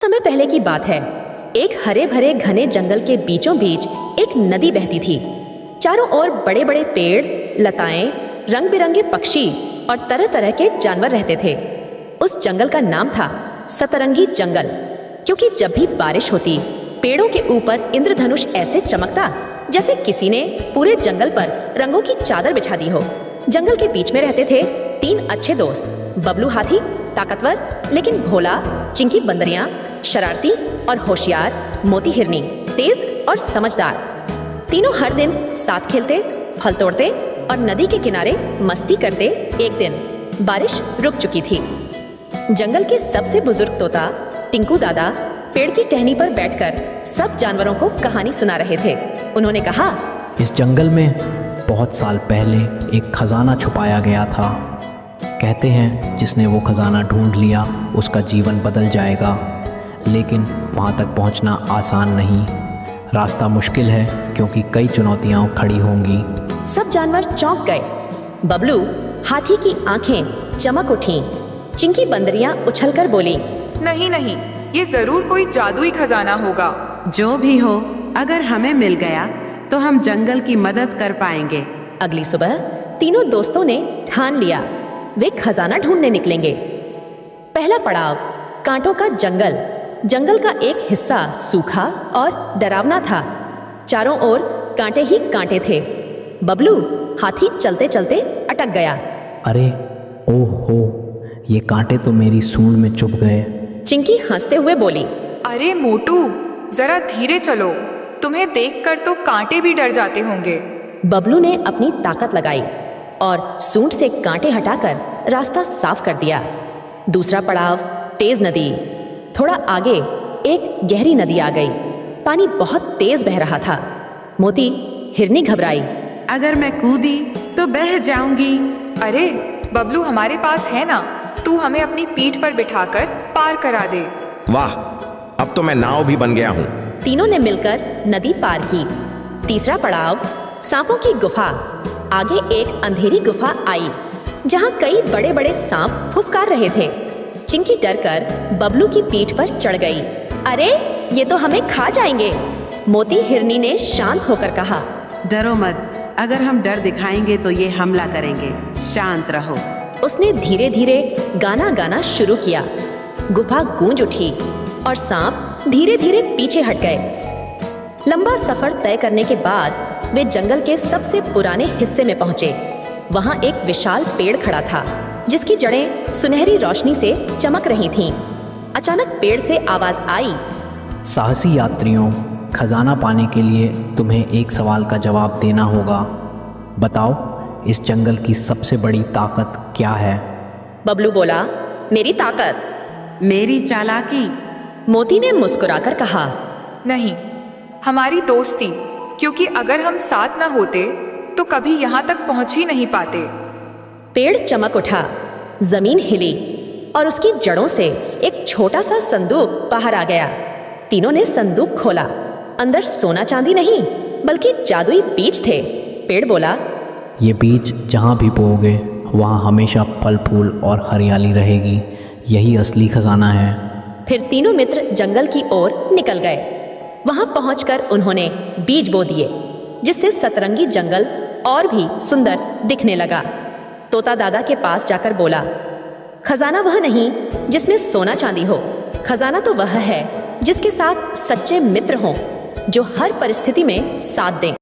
समय पहले की बात है। एक हरे भरे घने जंगल के बीचों बीच एक नदी बहती थी। चारों ओर बड़े बड़े पेड़, लताएं, रंग बिरंगे पक्षी और तरह तरह के जानवर रहते थे। उस जंगल का नाम था सतरंगी जंगल, क्योंकि जब भी बारिश होती पेड़ों के ऊपर इंद्रधनुष ऐसे चमकता जैसे किसी ने पूरे जंगल पर रंगों की चादर बिछा दी हो। जंगल के बीच में रहते थे 3 अच्छे दोस्त, बबलू हाथी, ताकतवर लेकिन भोला, चिंकी बंदरियां, शरारती और होशियार, मोती हिरनी, तेज और समझदार। तीनों हर दिन साथ खेलते, फल तोड़ते और नदी के किनारे मस्ती करते। एक दिन बारिश रुक चुकी थी। जंगल के सबसे बुजुर्ग तोता टिंकू दादा पेड़ की टहनी पर बैठकर सब जानवरों को कहानी सुना रहे थे। उन्होंने कहा, इस जंगल में बहुत साल पहले एक खजाना छुपाया गया था। कहते हैं जिसने वो खजाना ढूंढ लिया उसका जीवन बदल जाएगा, लेकिन वहाँ तक पहुँचना आसान नहीं। रास्ता मुश्किल है क्योंकि कई चुनौतियाँ खड़ी होंगी। सब जानवर चौंक गए। बबलू हाथी की आंखें चमक उठीं। चिंकी बंदरियां उछलकर बोली, नहीं नहीं, ये जरूर कोई जादुई खजाना होगा। जो भी हो, अगर हमें मिल गया तो हम जंगल की मदद कर पाएंगे। अगली सुबह तीनों दोस्तों ने ठान लिया वे खजाना ढूंढने निकलेंगे। पहला पड़ाव कांटों का जंगल। जंगल का एक हिस्सा सूखा और डरावना था। चारों ओर कांटे ही कांटे थे। बबलू हाथी चलते चलते अटक गया। अरे ओहो, ये कांटे तो मेरी सूंड में चुभ गए। चिंकी हंसते हुए बोली, अरे मोटू, जरा धीरे चलो, तुम्हें देखकर तो कांटे भी डर जाते होंगे। बबलू ने अपनी ताकत लगाई और सूंड से कांटे हटाकर रास्ता साफ कर दिया। दूसरा पड़ाव तेज नदी। थोड़ा आगे एक गहरी नदी आ गई। पानी बहुत तेज बह रहा था। मोती हिरनी घबराई। अगर मैं कूदी तो बह जाऊंगी। अरे बबलू, हमारे पास है ना, तू हमें अपनी पीठ पर बिठाकर पार करा दे। वाह, अब तो मैं नाव भी बन गया हूँ। तीनों ने मिलकर नदी पार की। तीसरा पड़ाव सांपों की गुफा। आगे एक अंधेरी गुफा आई जहाँ कई बड़े बड़े सांप फुफकार रहे थे। चिंकी डरकर बबलू की पीठ पर चढ़ गई। अरे ये तो हमें खा जाएंगे। मोती हिरनी ने शांत होकर कहा, डरो मत, अगर हम डर दिखाएंगे तो ये हमला करेंगे। शांत रहो। उसने धीरे धीरे गाना गाना शुरू किया। गुफा गूंज उठी और सांप धीरे धीरे पीछे हट गए। लंबा सफर तय करने के बाद वे जंगल के सबसे पुराने हिस्से में पहुंचे। वहां एक विशाल पेड़ खड़ा था जिसकी जड़ें सुनहरी रोशनी से चमक रही थीं। अचानक पेड़ से आवाज आई, साहसी यात्रियों, खजाना पाने के लिए तुम्हें एक सवाल का जवाब देना होगा। बताओ, इस जंगल की सबसे बड़ी ताकत क्या है? बबलू बोला, मेरी ताकत। मेरी चालाकी। मोती ने मुस्कुराकर कहा, नहीं, हमारी दोस्ती, क्योंकि अगर हम साथ न होते तो कभी यहाँ तक पहुँच ही नहीं पाते। पेड़ चमक उठा, जमीन हिली और उसकी जड़ों से एक छोटा सा संदूक बाहर आ गया। तीनों ने संदूक खोला। अंदर सोना चांदी नहीं बल्कि जादुई बीज थे। पेड़ बोला, ये बीज जहाँ भी बोओगे वहाँ हमेशा फल फूल और हरियाली रहेगी। यही असली खजाना है। फिर तीनों मित्र जंगल की ओर निकल गए। वहां पहुंचकर उन्होंने बीज बो दिए, जिससे सतरंगी जंगल और भी सुंदर दिखने लगा। तोता दादा के पास जाकर बोला, खजाना वह नहीं जिसमें सोना चांदी हो, खजाना तो वह है जिसके साथ सच्चे मित्र हों जो हर परिस्थिति में साथ दें।